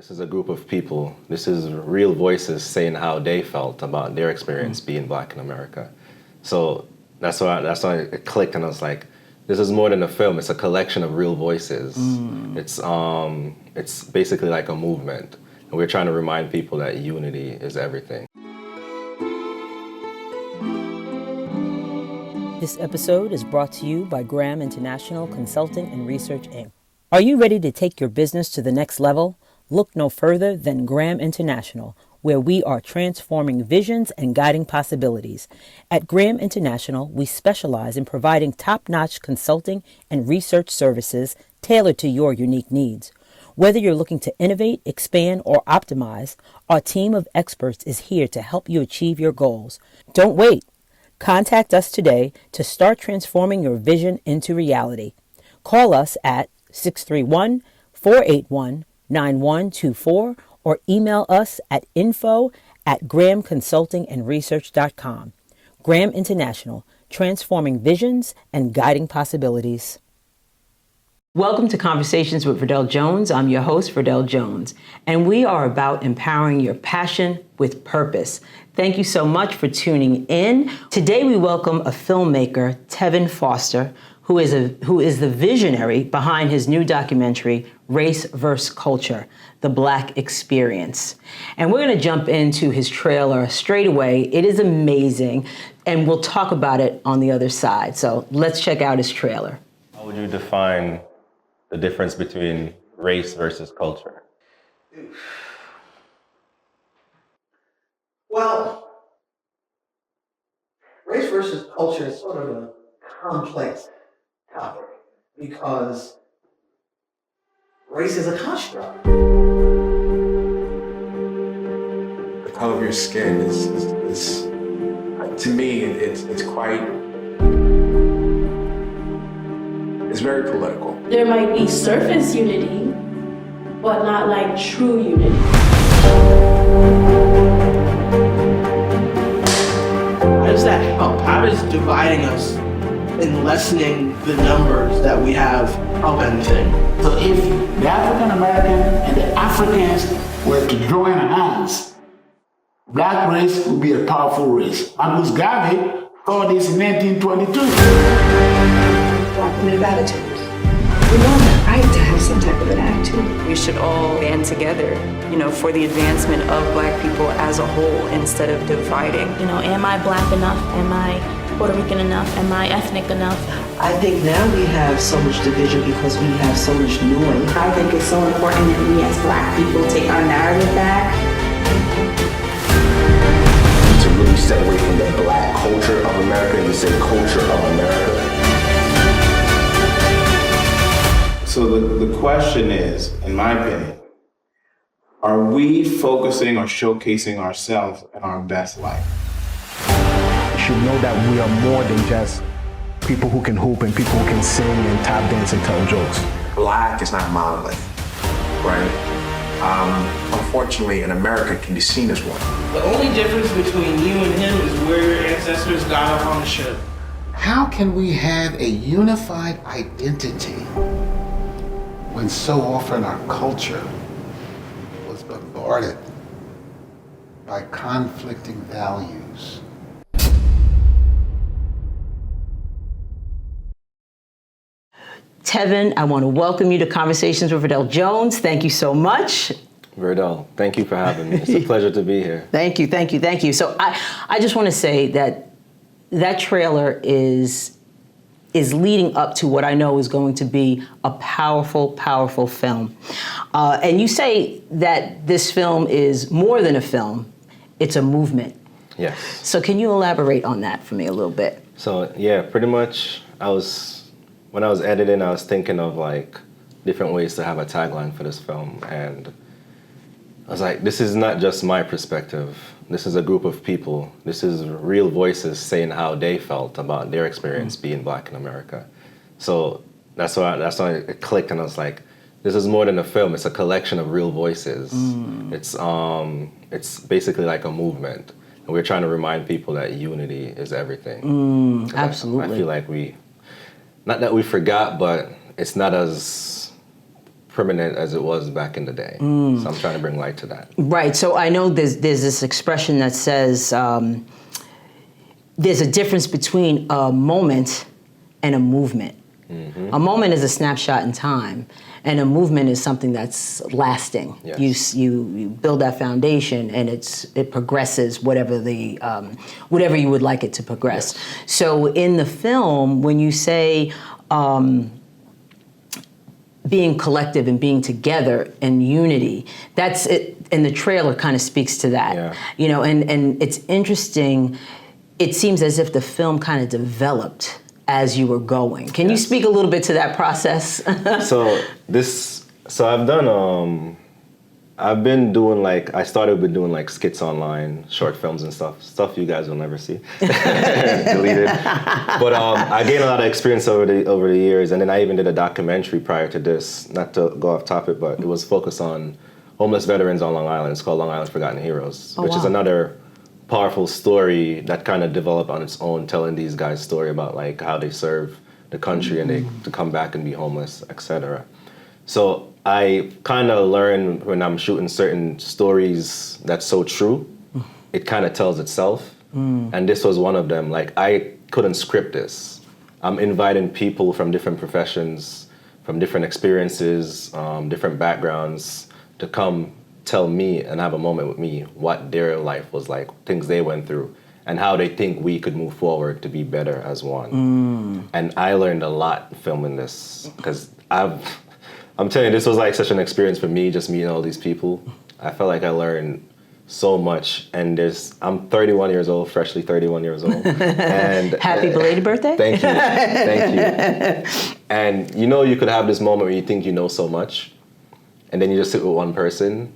This is a group of people. This is real voices saying how they felt about their experience being Black in America. So that's why it clicked, and I was like, this is more than a film. It's a collection of real voices. It's basically like a movement, and we're trying to remind people that unity is everything. This episode is brought to you by Graham International Consulting and Research, Inc. Are you ready to take your business to the next level? Look no further than Graham International, where we are transforming visions and guiding possibilities. At Graham International, we specialize in providing top-notch consulting and research services tailored to your unique needs. Whether you're looking to innovate, expand, or optimize, our team of experts is here to help you achieve your goals. Don't wait. Contact us today to start transforming your vision into reality. Call us at 631-481-9124 or email us at info@grahamconsultingandresearch.com. Graham International, transforming visions and guiding possibilities. Welcome to Conversations with Verdel Jones. I'm your host, Verdel Jones, and we are about empowering your passion with purpose. Thank you so much for tuning in. Today we welcome a filmmaker, Tevin Foster, who is the visionary behind his new documentary, Race vs. Culture, The Black Experience. And we're going to jump into his trailer straight away. It is amazing, and we'll talk about it on the other side. So let's check out his trailer. How would you define the difference between race versus culture? Well, race versus culture is sort of a complex topic because race is a construct. The color of your skin is to me, it's quite, it's very political. There might be surface unity, but not like true unity. How does that help? How does dividing us and lessening the numbers that we have help anything? So if the African American and the Africans were to join hands, Black race would be a powerful race. Marcus Garvey saw this in 1922. Of attitude. We all have right to have some type of an attitude. We should all band together, for the advancement of Black people as a whole instead of dividing. Am I Black enough? Am I Puerto Rican enough? Am I ethnic enough? I think now we have so much division because we have so much noise. I think it's so important that we as Black people take our narrative back. To really separate from the Black culture of America and to say culture of America. So the question is, in my opinion, are we focusing or showcasing ourselves in our best light? You should know that we are more than just people who can hoop and people who can sing and tap dance and tell jokes. Black is not a monolith, right? Unfortunately, in America, it can be seen as one. The only difference between you and him is where your ancestors got off on the ship. How can we have a unified identity when so often our culture was bombarded by conflicting values? Tevin, I want to welcome you to Conversations with Verdel Jones. Thank you so much. Verdel, thank you for having me. It's a pleasure to be here. Thank you. So I just want to say that trailer is leading up to what I know is going to be a powerful, powerful film. And you say that this film is more than a film, it's a movement. Yes. So can you elaborate on that for me a little bit? So yeah, pretty much when I was editing, I was thinking of different ways to have a tagline for this film. And I was like, this is not just my perspective. This is a group of people. This is real voices saying how they felt about their experience being Black in America. So that's why it clicked, and I was like, this is more than a film. It's a collection of real voices. It's basically like a movement, and we're trying to remind people that unity is everything. Absolutely. I feel like not that we forgot, but it's not as permanent as it was back in the day. So I'm trying to bring light to that. Right. So I know there's this expression that says there's a difference between a moment and a movement. A moment is a snapshot in time, and a movement is something that's lasting. Yes. You build that foundation, and it progresses whatever you would like it to progress. Yes. So in the film, when you say being collective and being together and unity, that's it, and the trailer kind of speaks to that. Yeah. You know, and it's interesting. It seems as if the film kind of developed as you were going. Can you speak a little bit to that process? So I've done, I've been doing I started with doing skits online, short films and stuff you guys will never see, deleted. But I gained a lot of experience over the years, and then I even did a documentary prior to this, not to go off topic, but it was focused on homeless veterans on Long Island. It's called Long Island's Forgotten Heroes, which is another powerful story that kind of developed on its own, telling these guys' story about how they serve the country and they to come back and be homeless, etc. So I kind of learned when I'm shooting certain stories that's so true, it kind of tells itself. And this was one of them. I couldn't script this. I'm inviting people from different professions, from different experiences, different backgrounds to come tell me and have a moment with me what their life was like, things they went through, and how they think we could move forward to be better as one. And I learned a lot filming this, because I'm telling you, this was such an experience for me, just meeting all these people. I felt like I learned so much, and I'm 31 years old, freshly 31 years old. And happy belated birthday. Thank you, thank you. And you could have this moment where you think you know so much, and then you just sit with one person.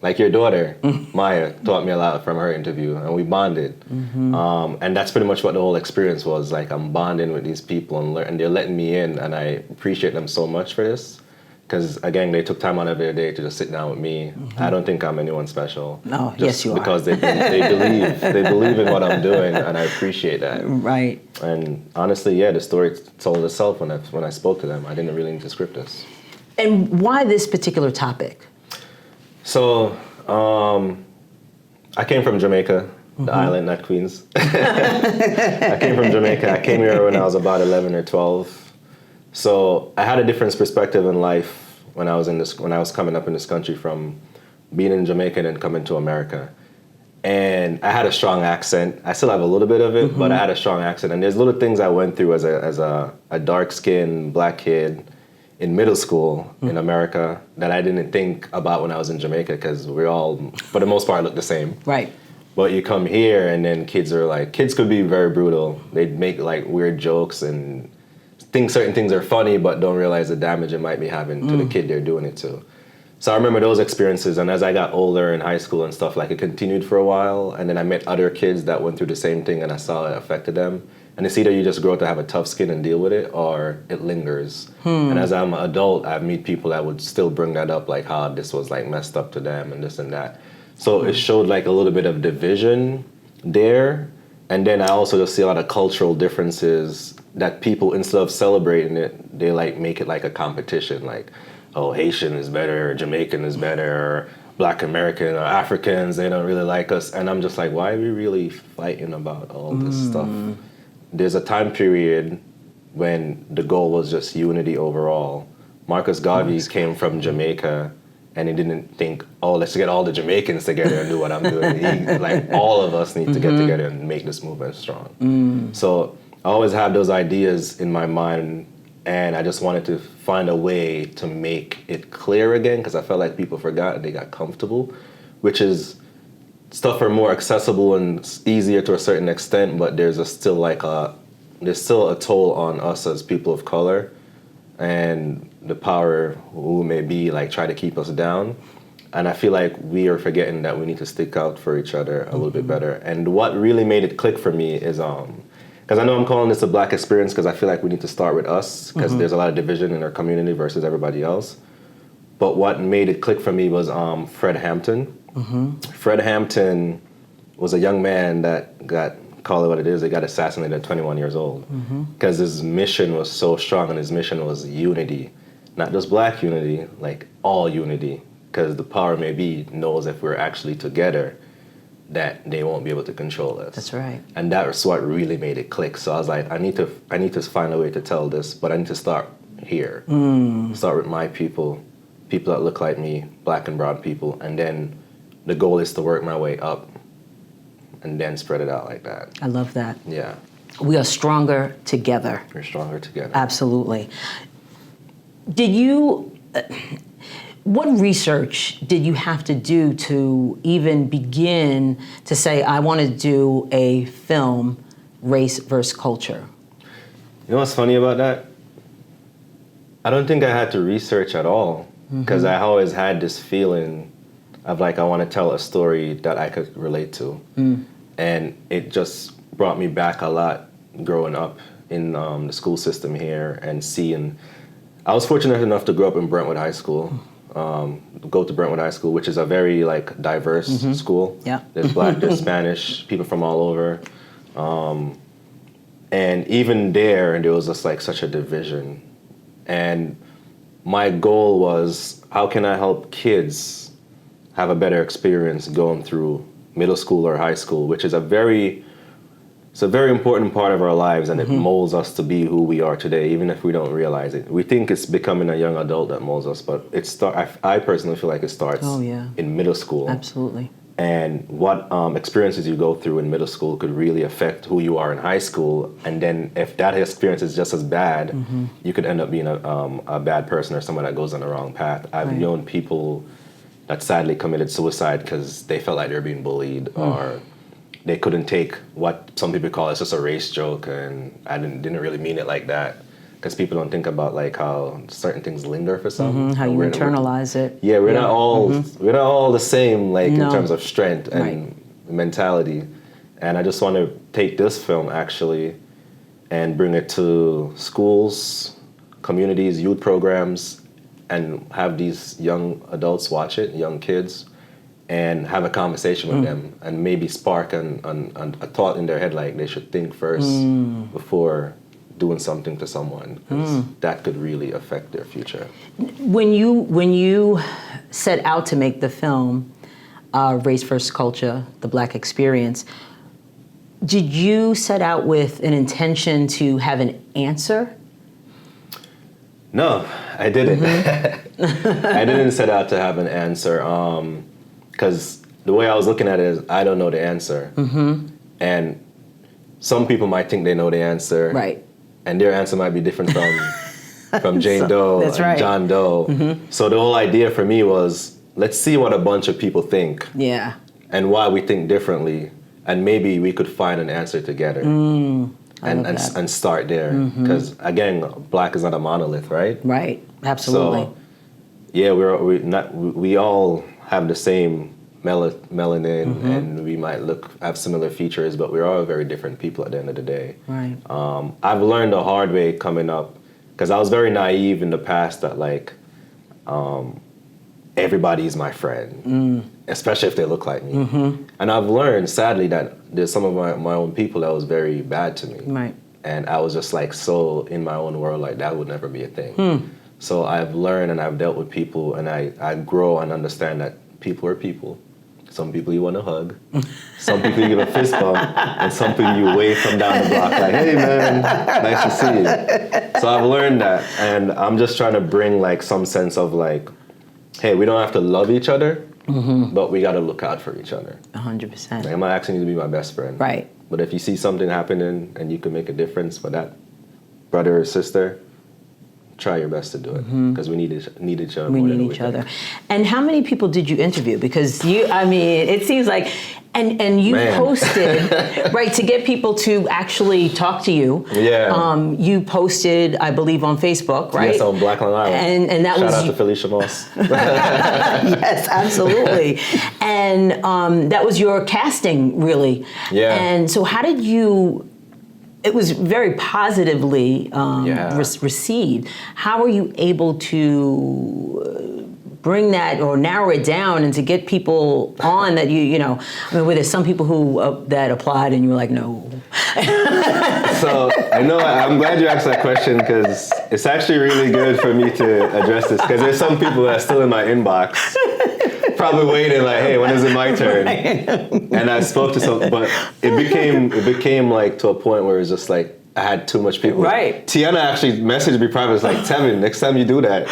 Like your daughter, Maya, taught me a lot from her interview, and we bonded. And that's pretty much what the whole experience was. I'm bonding with these people, and they're letting me in, and I appreciate them so much for this. Because, again, they took time out of their day to just sit down with me. I don't think I'm anyone special. No, yes, you are. Because they believe in what I'm doing, and I appreciate that. Right. And honestly, the story told itself when I spoke to them. I didn't really need to script this. And why this particular topic? So, I came from Jamaica, the island, not Queens. I came from Jamaica. I came here when I was about 11 or 12. So I had a different perspective in life when I was coming up in this country, from being in Jamaica and then coming to America. And I had a strong accent. I still have a little bit of it, but I had a strong accent. And there's little things I went through as a dark-skinned black kid in middle school in America that I didn't think about when I was in Jamaica, because we all, for the most part, look the same. Right. But you come here, and then kids could be very brutal. They'd make weird jokes and think certain things are funny, but don't realize the damage it might be having to the kid they're doing it to. So I remember those experiences, and as I got older in high school and stuff, it continued for a while, and then I met other kids that went through the same thing, and I saw it affected them. And it's either you just grow to have a tough skin and deal with it, or it lingers. And as I'm an adult, I meet people that would still bring that up, how this was messed up to them and this and that. So it showed a little bit of division there. And then I also just see a lot of cultural differences that people, instead of celebrating it, they make it a competition. Haitian is better, or Jamaican is better, or Black American or Africans, they don't really like us. And I'm just why are we really fighting about all this stuff? There's a time period when the goal was just unity overall. Marcus Garvey came from Jamaica, and he didn't think, let's get all the Jamaicans together and do what I'm doing. All of us need to get together and make this movement strong. So I always had those ideas in my mind, and I just wanted to find a way to make it clear again, because I felt like people forgot and they got comfortable, which is stuff are more accessible and easier to a certain extent, but there's still a toll on us as people of color, and the power who may be try to keep us down. And I feel like we are forgetting that we need to stick out for each other a little bit better. And what really made it click for me is because I know I'm calling this a Black experience, because I feel like we need to start with us, because there's a lot of division in our community versus everybody else. But what made it click for me was Fred Hampton. Fred Hampton was a young man that call it what it is, they got assassinated at 21 years old. Because his mission was so strong, and his mission was unity. not just black unity, like all unity, because the power may be knows if we're actually together, that they won't be able to control us. That's right. And that's what really made it click. So I was like, I need to find a way to tell this, but I need to start here. Start with my people that look like me, black and brown people, and then the goal is to work my way up and then spread it out like that. I love that. Yeah. We are stronger together. We're stronger together. Absolutely. What research did you have to do to even begin to say, I want to do a film, race versus culture? You know what's funny about that? I don't think I had to research at all, because I always had this feeling of like, I want to tell a story that I could relate to. And it just brought me back a lot growing up in the school system here and seeing. I was fortunate enough to grow up in Brentwood High School, go to Brentwood High School, which is a very like diverse school. Yeah. There's black, there's Spanish, people from all over. And even there was just like such a division. And my goal was, how can I help kids have a better experience going through middle school or high school, which is a very important part of our lives, and it molds us to be who we are today, even if we don't realize it. We think it's becoming a young adult that molds us, but I personally feel like it starts in middle school. Absolutely. And what experiences you go through in middle school could really affect who you are in high school. And then if that experience is just as bad, you could end up being a bad person or someone that goes on the wrong path. I've known people that sadly committed suicide because they felt like they were being bullied, or they couldn't take what some people call it's just a race joke, and I didn't really mean it like that. Because people don't think about like how certain things linger for some. How you internalize it. Yeah, we're not all the same, like in terms of strength and mentality. And I just want to take this film actually and bring it to schools, communities, youth programs, and have these young adults watch it, young kids, and have a conversation with them, and maybe spark a thought in their head like they should think first before doing something to someone, because that could really affect their future. When you set out to make the film, Race vs. Culture, the Black Experience, did you set out with an intention to have an answer? No, I didn't. I didn't set out to have an answer, because the way I was looking at it is I don't know the answer. And some people might think they know the answer. Right. And their answer might be different from Jane Doe and John Doe. So the whole idea for me was, let's see what a bunch of people think. Yeah. And why we think differently. And maybe we could find an answer together. And start there. Because again, black is not a monolith, right? Right. Absolutely. So, yeah, we all have the same melanin, and we might have similar features, but we're all very different people at the end of the day. Right. I've learned the hard way coming up, because I was very naive in the past that like everybody's my friend, especially if they look like me. And I've learned, sadly, that there's some of my own people that was very bad to me. Right. And I was just like so in my own world, like that would never be a thing. So I've learned and I've dealt with people, and I grow and understand that people are people. Some people you want to hug, some people you give a fist bump, and some people you wave from down the block like, hey man, nice to see you. So I've learned that, and I'm just trying to bring like some sense of like, hey, we don't have to love each other, but we got to look out for each other. 100%. Like, I'm not asking you to be my best friend. Right. But if you see something happening and you can make a difference for that brother or sister, try your best to do it, because we need each other. We need each other. And how many people did you interview? Because it seems like, and you posted, right, to get people to actually talk to you. Yeah. You posted, I believe, on Facebook, right? Yes, on Black Long Island. And that Shout out to Felicia Moss. Yes, absolutely. And that was your casting, really. Yeah. And so how did you... It was very positively received. How were you able to bring that or narrow it down and to get people on that you know, I mean, where there's some people who that applied and you were like, no. So I know I'm glad you asked that question because it's actually really good for me to address this because there's some people that are still in my inbox, probably waiting like, hey, when is it my turn? And I spoke to some, but it became like to a point where it's just like I had too much people. Right. Tiana actually messaged me privately, was like, Tevin, next time you do that,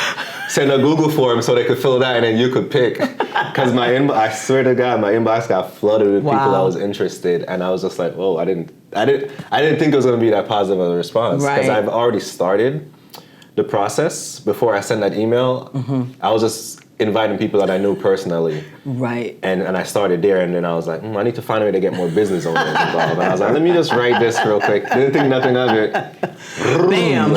send a Google form so they could fill it out and then you could pick. Because I swear to God, my inbox got flooded with people that was interested, and I was just like, whoa, I didn't think it was going to be that positive of a response. Because I've already started the process before I sent that email. I was just inviting people that I knew personally. Right. And I started there, and then I was like, I need to find a way to get more business owners involved. And I was like, let me just write this real quick. Didn't think nothing of it. Bam.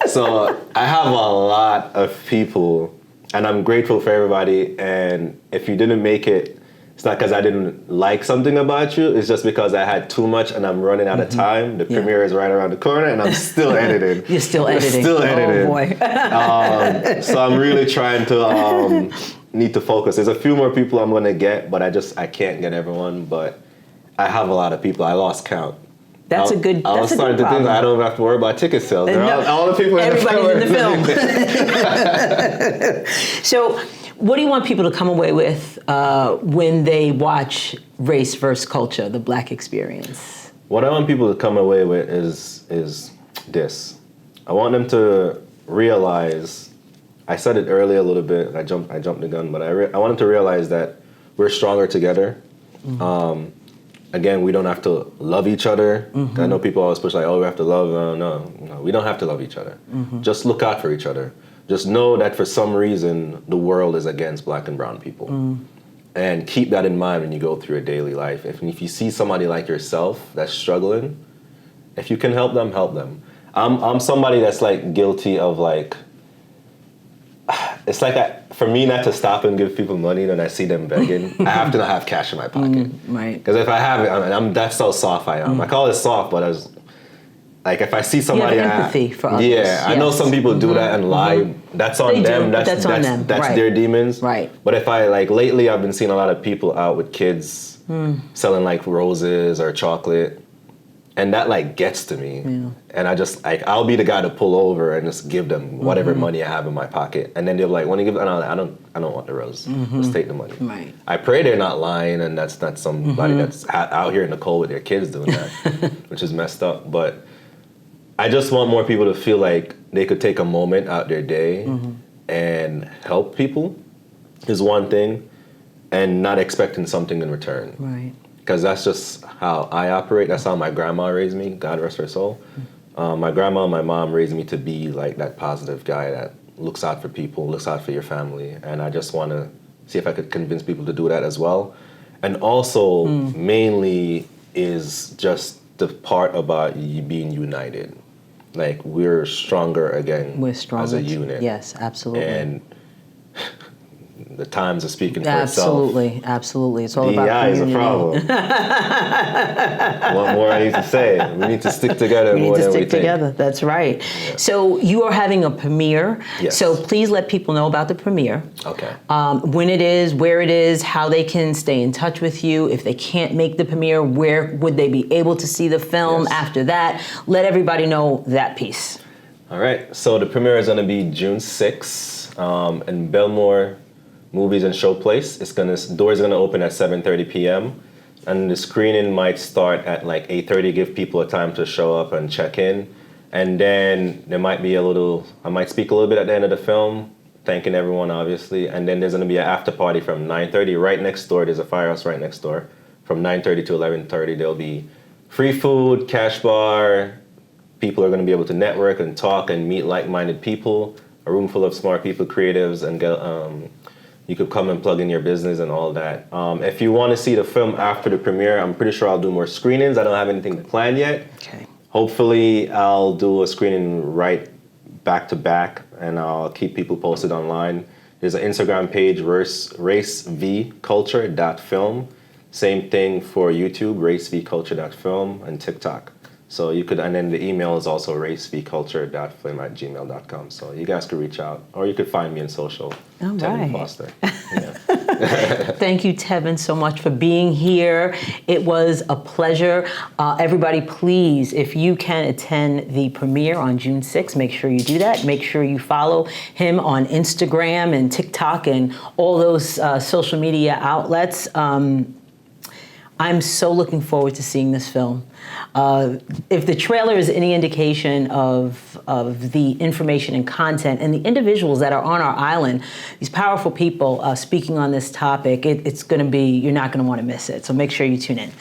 So I have a lot of people, and I'm grateful for everybody. And if you didn't make it, it's not because I didn't like something about you. It's just because I had too much and I'm running out of time. The premiere is right around the corner, and I'm still editing. You're still editing. Still editing. Oh boy. So I'm really trying to need to focus. There's a few more people I'm gonna get, but I can't get everyone. But I have a lot of people. I lost count. That's a good. I was starting to think I don't have to worry about ticket sales. All the people. Everybody's in the film. So, what do you want people to come away with when they watch Race vs. Culture, the Black experience? What I want people to come away with is this. I want them to realize. I said it earlier a little bit. I jumped the gun, but I want them to realize that we're stronger together. Again, we don't have to love each other. I know people always push like, oh, we have to love. No, we don't have to love each other. Just look out for each other. Just know that for some reason, the world is against Black and brown people. And keep that in mind when you go through your daily life. If you see somebody like yourself that's struggling, if you can help them, help them. I'm somebody that's like guilty of like, it's like for me not to stop and give people money when I see them begging, I have to not have cash in my pocket. Right. Because if I have it, that's how soft I am. I call it soft, but like if I see somebody, you have empathy for others. Yeah, I know some people do that and lie. That's on them. That's on them. That's their demons. Right. But if I lately, I've been seeing a lot of people out with kids selling like roses or chocolate. And that gets to me. Yeah. And I just I'll be the guy to pull over and just give them whatever money I have in my pocket. And then they're like, when you give it, I don't want the rose. Just take the money. Right. I pray they're not lying and that's not somebody that's out here in the cold with their kids doing that, which is messed up. But I just want more people to feel like they could take a moment out their day and help people is one thing, and not expecting something in return. Right. Because that's just how I operate. That's how my grandma raised me, God rest her soul. My grandma and my mom raised me to be like that positive guy that looks out for people, looks out for your family. And I just want to see if I could convince people to do that as well. And also, mainly, is just the part about you being united. Like, we're stronger again as a unit. Yes, absolutely. And the times are speaking for itself. Absolutely. It's all about DEI is a community. problem. What more I need to say? We need to stick together more than we think. We need to stick together. That's right. Yeah. So you are having a premiere. Yes. So please let people know about the premiere. Okay. When it is, where it is, how they can stay in touch with you. If they can't make the premiere, where would they be able to see the film after that? Let everybody know that piece. All right. So the premiere is going to be June 6th in Belmore Movies and Showplace. Doors are gonna open at 7:30 p.m. and the screening might start at 8:30. Give people a time to show up and check in, and then there might be I might speak a little bit at the end of the film, thanking everyone obviously, and then there's gonna be an after party from 9:30 right next door. There's a firehouse right next door. From 9:30 to 11:30, there'll be free food, cash bar. People are gonna be able to network and talk and meet like-minded people. A room full of smart people, creatives, and you could come and plug in your business and all that. If you want to see the film after the premiere, I'm pretty sure I'll do more screenings. I don't have anything planned yet. Okay. Hopefully, I'll do a screening right back to back, and I'll keep people posted online. There's an Instagram page, racevculture.film. Same thing for YouTube, racevculture.film, and TikTok. So you could, and then the email is also racevculture.film@gmail.com. So you guys could reach out, or you could find me in social. All Tevin right. Foster. Yeah. Thank you, Tevin, so much for being here. It was a pleasure. Everybody, please, if you can attend the premiere on June 6th, make sure you do that. Make sure you follow him on Instagram and TikTok and all those social media outlets. I'm so looking forward to seeing this film. If the trailer is any indication of the information and content and the individuals that are on our island, these powerful people speaking on this topic, it's going to be, you're not going to want to miss it. So make sure you tune in.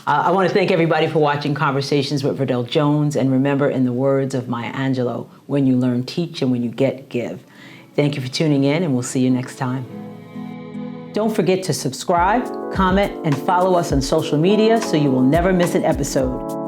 I want to thank everybody for watching Conversations with Verdel Jones. And remember, in the words of Maya Angelou, when you learn, teach, and when you get, give. Thank you for tuning in, and we'll see you next time. Don't forget to subscribe, comment, and follow us on social media so you will never miss an episode.